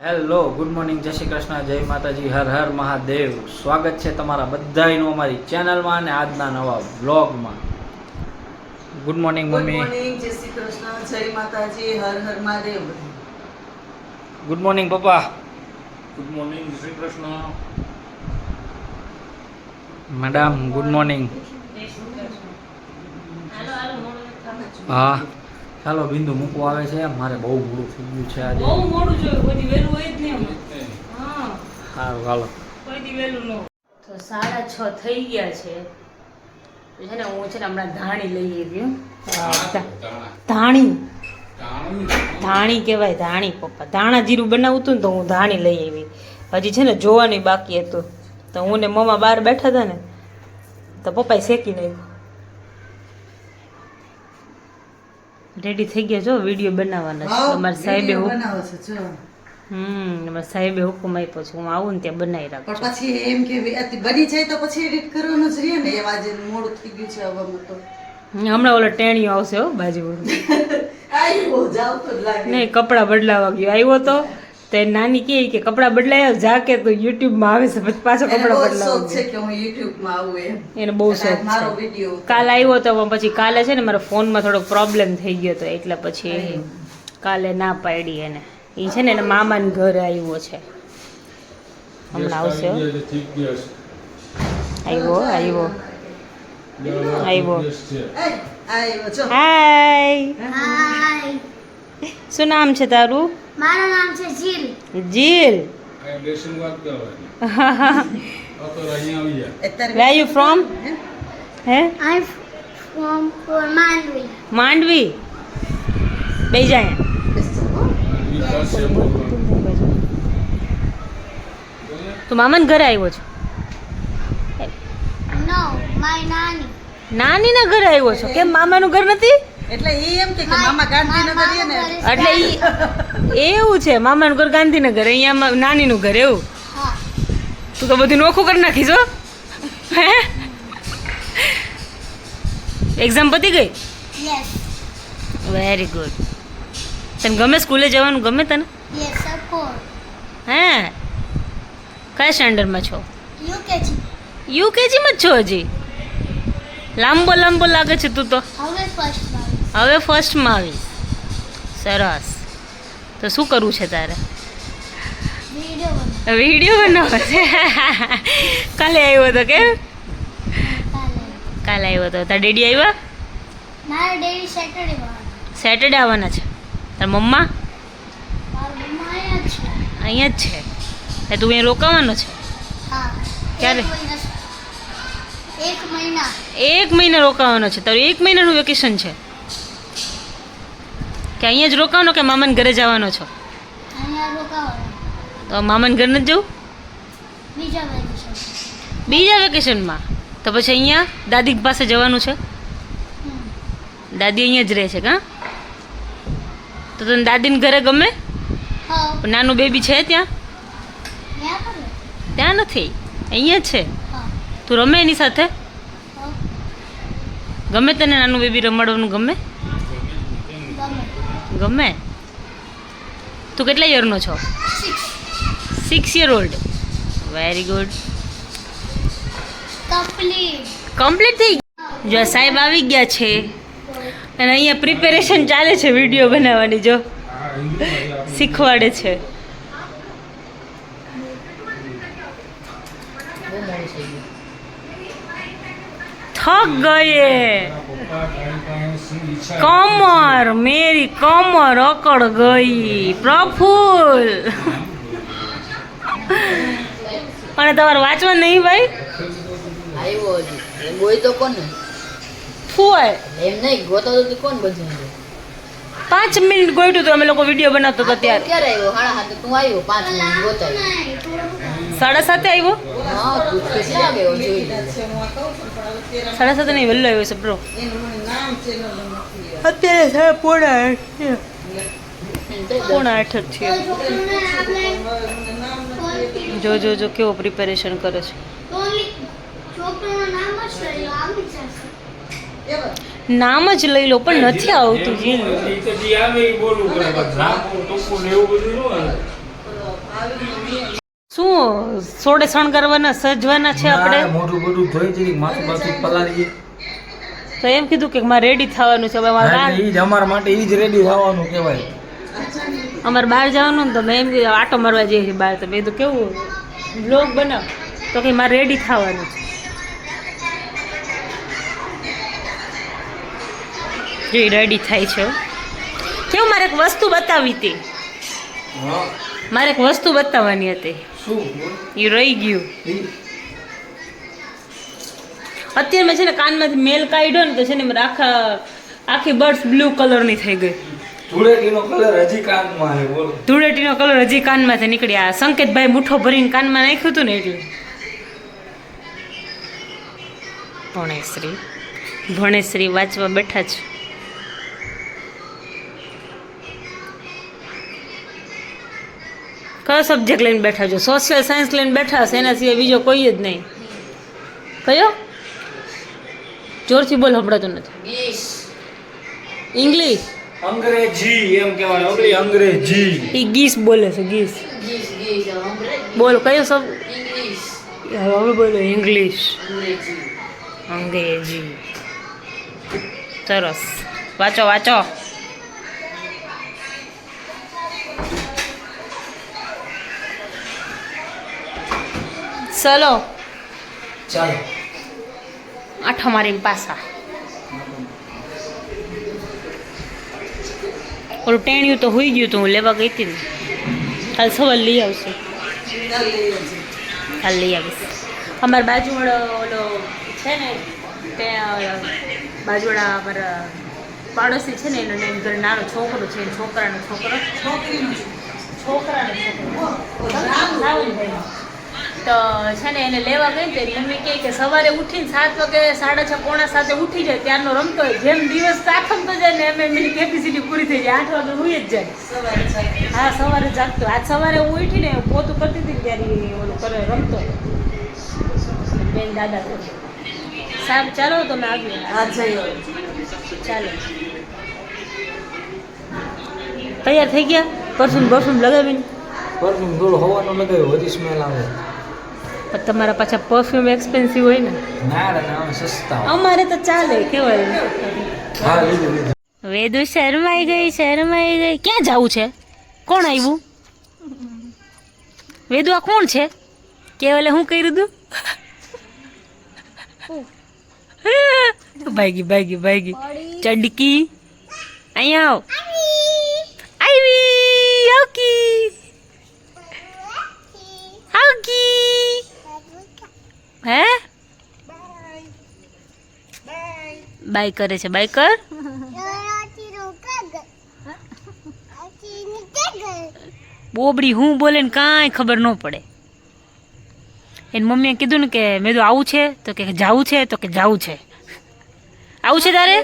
Hello, good morning, જય શ્રી કૃષ્ણ, જય માતાજી, હર હર મહાદેવ. સ્વાગત છે તમારા બધાનું અમારી ચેનલમાં અને આજના નવા વ્લોગમાં. Good morning good mummy. Morning, જય શ્રી કૃષ્ણ, જય માતાજી, હર હર મહાદેવ. ગુડ મોર્નિંગ પપ્પા. ગુડ મોર્નિંગ, જય Shri Krishna. Madam good morning. હા ચાલો, બિંદુ મૂકવા આવે છે. મારે બહુ મોડું થઈ ગયું છે આજે. બહુ મોડું જોયું, કોઈ દી વહેલું હોય જ નહીં. હા, સારું ચાલો. કોઈ દી વહેલું ન હોય. તો 6:30 થઈ ગયા છે. તો છે ને હું છે ને હમણાં ધાણી લઈ આવી હો. ધાણી ધાણી કહેવાય, ધાણી પપ્પા. ધાણા જીરું બનાવતું ને તો હું ધાણી લઈ આવી. હજી છે ને જોવાની બાકી હતું. તો હું ને મમ્મા બહાર બેઠા હતા ને તો પપ્પાએ શેકી નાખ્યું. રેડી થઈ ગયા છો, વિડીયો બનાવવાના છે. અમારા સાહેબે બનાવો છો જો. અમારા સાહેબે હુકમ આપ્યો છે, હું આવું ને ત્યાં બનાવી રાખું. પણ પછી એમ કે બની જાય તો પછી એડિટ કરવાનું જ રહે ને. એવા જે મોડું થઈ ગયું છે હવામાં તો હમણાં ઓલો ટેણીઓ આવશે હો બાજુ. આવ્યો જાવ તો જ લાગે. નહીં, કપડાં બદલાવા ગયો આવ્યો તો એ નાની કે કપડાં બદલાય જા કે તો યુટ્યુબમાં આવે છે, પછી પાછો એને કપડાં બહુ બદલાવા શોખ છે કે હું YouTube માં આવું એમ. એને બહુ અને શોખ મારો છે. વિડિયો કાલ આવ્યો તો પણ પછી કાલે છે ને મારા ફોનમાં થોડોક પ્રોબ્લેમ થઈ ગયો હતો એટલે પછી કાલે ના પાડી એને. એ છે ને એના મામાના ઘરે આવ્યો છે, હમણાં આવશે હો. આવ્યો આવ્યો આવ્યો. આવ્યો જો. હાય, હાય, શું નામ છે તારું? મારું નામ છે જીલ. જીલ. અત્યારે Where are you from? હે I'm from Mandvi. માંડવી. બે જાય. તું મામાના ઘરે આવ્યો છો? No, my nanny. નાની ના ઘરે આવ્યો છો? કેમ મામાનું ઘર નથી? એટલે ઈ એમ કે મામા ગાંધીનગર રહે ને એટલે એવું છે, મામાનું ઘર ગાંધીનગર, અહીંયા નાનીનું ઘર એવું. હા. તું તો બધું નોખું કરી નાખીશ હો. હે એક્ઝામ પતી ગઈ? Yes. Very good. તને ગમે સ્કૂલે જવાનું? ગમે તને? Yes, of course. હે કયા સ્ટાન્ડર્ડમાં છો? UKG. યુકેજીમાં જ છો હજી? લાંબો લાંબો લાગે છે તું તો. હવે first માં. હવે ફર્સ્ટમાં આવીશ. સરસ. તો શું કરવું છે તારે? Video બનાવ. વિડીયો બનાવો છે? કાલે આવ્યો હતો કે? કાલે. કાલે આવ્યો હતો. તાર ડેડી આવ્યા? મારા ડેડી સેટરડે માં. સેટરડે આવવાના છે. તાર મમ્મા મારા મમ્મા અહીંયા જ છે. અહીંયા જ છે. એ તું અહીંયા રોકાવાનો છે? હા. ક્યારે? એક મહિના. 1 મહિના રોકાવાનો છે. તારું 1 મહિનાનું વેકેશન છે કે અહીંયા જ રોકાવાનો કે મામાના ઘરે જવાનો છો? અહીંયા રોકાવાનું. તો મામાના ઘર નથી જવું? બીજા વેકેશન. બીજા વેકેશનમાં? તો પછી અહીંયા દાદી પાસે જવાનું છે? દાદી અહીંયા જ રહે છે કાં? તો તને દાદીને ઘરે ગમે? હા. પણ નાનું બેબી છે ત્યાં? ત્યાં પર. ત્યાં નથી, અહીંયા જ છે. હા. તું રમે એની સાથે? હા. ગમે તને નાનું બેબી રમાડવાનું ગમે? ગમે. ગમે. તું કેટલા યરનો છો? 6 year old. Very good. Complete. Complete થઈ ગયું. જો સાહેબ આવી ગયા છે અને અહીંયા પ્રિપેરેશન ચાલે છે વિડીયો બનાવવાની. જો શીખવાડે છે. થક ગયે. કમર મેરી કમર અકડ ગઈ. પ્રફુલ. અને તમારે વાંચવા નહીં ભાઈ? આવ્યો હજી ગોઈ તો કોને ફૂય એમ નહીં ગોતો તો કોણ બધું 5 મિનિટ ગોઈટું તો અમે લોકો વિડીયો બનાવતો હતો ત્યારે. ક્યારે આવ્યો? હાડા હાથે તું આવ્યો 5 મિનિટ ગોતાવ્યો. 7:30 આવ્યો? હા તું કેટલા વાગે આવ્યો જોઈ લે. 7:30 નહીં, વહેલો આવ્યો છે બ્રો. એનું મને નામ ચેનલ નથી. અત્યારે 7:30. તઈ દસ. 7:30 જ છે. છોકરીઓને આપણે જો જો જો કેવો પ્રિપેરેશન કરે છે. છોકરીઓનું નામ જ લઈ લો, આવી જશે. એવા નામ જ લઈ લો પણ નથી આવતું. જીલ આવે એ બોલવું પડે. નામ ટૂંકું ને એવું બધું ન આવે. શું સોડે શણગારવાના સજવાના છે આપણે? ના, મોઢું બોઢું ધોઈ જરી માથું બાથું પલાળીએ. તો એમ કીધું કે મારે રેડી થવાનું છે. હવે મારે હા, એટલે ઈ જ અમારા માટે ઈ જ રેડી થવાનું કહેવાય. અમારે બહાર જવાનું ને તો મેં એમ કીધું આટો મારવા જઈએ છીએ બહાર. તો મેં કીધું કેવું બ્લોગ બનાવ, તો કે મારે રેડી થવાનું છે. રેડી થાય છે. કેવું મારે એક વસ્તુ બતાવી હતી. હા, મારે એક વસ્તુ બતાવવાની હતી, શું એ રહી ગયું. ઈ? અત્યારે મેં છે ને કાનમાંથી મેલ કાઢ્યો ને તો છે ને મારે આખી બર્ડ્સ બ્લુ કલરની થઈ ગઈ. ધૂળેટીનો કલર હજી કાનમાં છે, બોલો. ધૂળેટીનો કલર હજી કાનમાંથી નીકળ્યા. સંકેતભાઈ મુઠ્ઠો ભરીને કાનમાં નાખ્યું હતું ને એટલે. ભણેશ્રી વાંચવા બેઠા છે. કયો સબ્જેક્ટ લઈને બેઠા છો? સોશિયલ સાયન્સ લઈને બેઠા હશે, એના સિવાય બીજો કોઈ જ નહીં. કયો? જોરથી બોલ, સંભળાતું નથી. ઇંગ્લિશ. અંગ્રેજી એમ કહેવાય, ઓલી અંગ્રેજી. એ ગીસ બોલે છે, ગીસ. બોલ કયો સબ? હવે બોલો ઇંગ્લિશ. અંગ્રેજી. સરસ, વાંચો વાંચો. ચલો ચાલો. આઠો મારીને પાછા. ઓલું ટેણ્યું તો હોઈ ગયું, તો હું લેવા ગઈ હતી ને. કાલ સવાલ લઈ આવશે. કાલ લઈ આવીશ. અમારા બાજુવાળો ઓલો છે ને, ત્યાં બાજુવાળા અમારા પાડોશી છે ને, એનો એમ ઘરે નાનો છોકરો છે, છોકરાનો છોકરો, છોકરાનો છોકરો તો છે ને એને લેવા ગઈ તે મમ્મી કહે કે સવારે ઉઠીને 7 વાગે 6:30 પોણા 7 ઉઠી જાય, ત્યારનો રમતો હોય. જેમ દિવસ આખમતો જાય ને એમ એની કેપેસિટી પૂરી થઈ જાય. 8 વાગે હુઈ જ જાય. હા, સવારે જાગતો. આજ સવારે હું ઉઠીને પોતું કરતી હતી ત્યારે ઓલું કરે રમતો બેન દાદા તો. સાહેબ ચાલો તમે આવ્યો. હા જઈએ. ચાલો તૈયાર થઈ ગયા? પરફ્યુમ લગાવીને? પરફ્યુમ થોડું હવાનું લગાવ્યું, હજી સ્મેલ આવે. પણ તમારા પાછા પરફ્યુમ એક્સપેન્સિવ હોય ને. ના રે ના, સસ્તા હોય. અમારે તો ચાલે. કેવાય હા, લીધું. વેદુ શરમાઈ ગઈ. ક્યાં જવું છે? કોણ આવ્યું? વેદુ આ કોણ છે? કેવલે હું કર્યું તું? ભાગી ચડકી. અહીંયા આવ. આવી આવકી. હે બાય કરે છે. બાય કર. બોબડી હું બોલે ને કાંઈ ખબર ન પડે. એની મમ્મીએ કીધું ને કે મેં તો આવું છે, તો કે જાવું છે, તો કે જાવું છે. આવું છે તારે?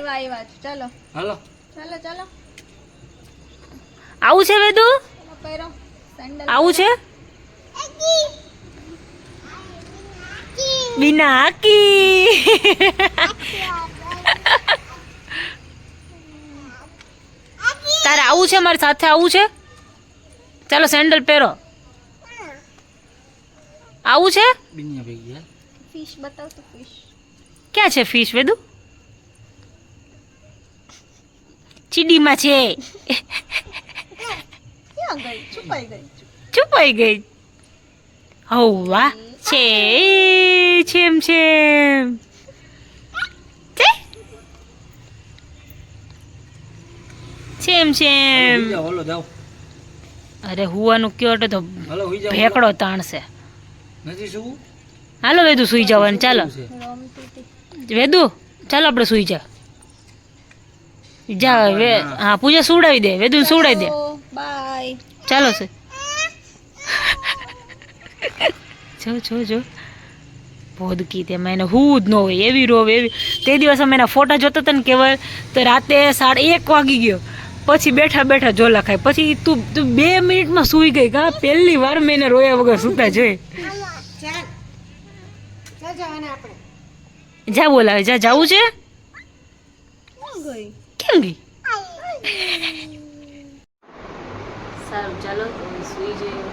ચાલો હાલો. ચાલો ચાલો આવું છે વેદુ? પહેરો સેન્ડલ. આવું છે? બીના આકી. તારે આવું છે? મારી સાથે આવું છે? ચાલો સેન્ડલ પહેરો. આવું છે? બિનિયા ભેગી યાર. ફિશ બતાવ તો ફિશ. ક્યાં છે ફિશ વેદુ? ચીડીમાં છે. ક્યાં ગઈ? છુપાઈ ગઈ. હો વાહ છે. છેમ હાલો જાઓ. અરે હુવાનું કયો તો હાલો હુઈ જાઓ. ભેકડો તાણશે. નથી શું? હાલો વેદુ સુઈ જવાનું. ચાલો વેદુ, ચાલો આપણે સુઈ જા. હા, પૂજા સુવડાવી દે. વેદુ સુવડાવી દે. બાય. ચાલો છે. જો ભોદકી તેમાં એને હું જ ન હોય, એવી રોવ એવી. તે દિવસ અમે એના ફોટા જોતા હતા ને કેવળ, તો રાતે 1:30 વાગી ગયો. પછી બેઠા ઝોલા ખાય. પછી તું 2 મિનિટમાં સૂઈ ગઈ. કા પહેલી વાર મેં એને રોયા વગર સૂતા જોઈ. જા બોલાવે. જાવું છે? કેમ ગઈ? સારું ચાલો તો સુઈ જઈએ.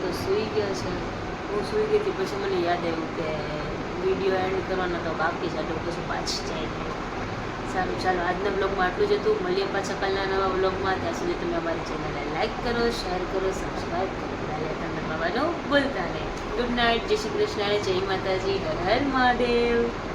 તો સૂઈ ગયા છે. હું સૂઈ ગઈ હતી પછી મને યાદ આવ્યું કે વિડીયો એન્ડ કરવાનો તો બાકી છે, તો પછી પાછી જાય. સારું, ચાલો આજના બ્લોગમાં આટલું જ હતું. મળીએ પાછા કાલના નવા બ્લોગમાં. ત્યાં સુધી તમે અમારી ચેનલને લાઈક કરો, શેર કરો, સબસ્ક્રાઈબ કરો, બેલ આઇકન દબાવવાનું ભૂલતા નહીં. ગુડ નાઇટ, જય શ્રી કૃષ્ણ, જય માતાજી, હર હર મહાદેવ.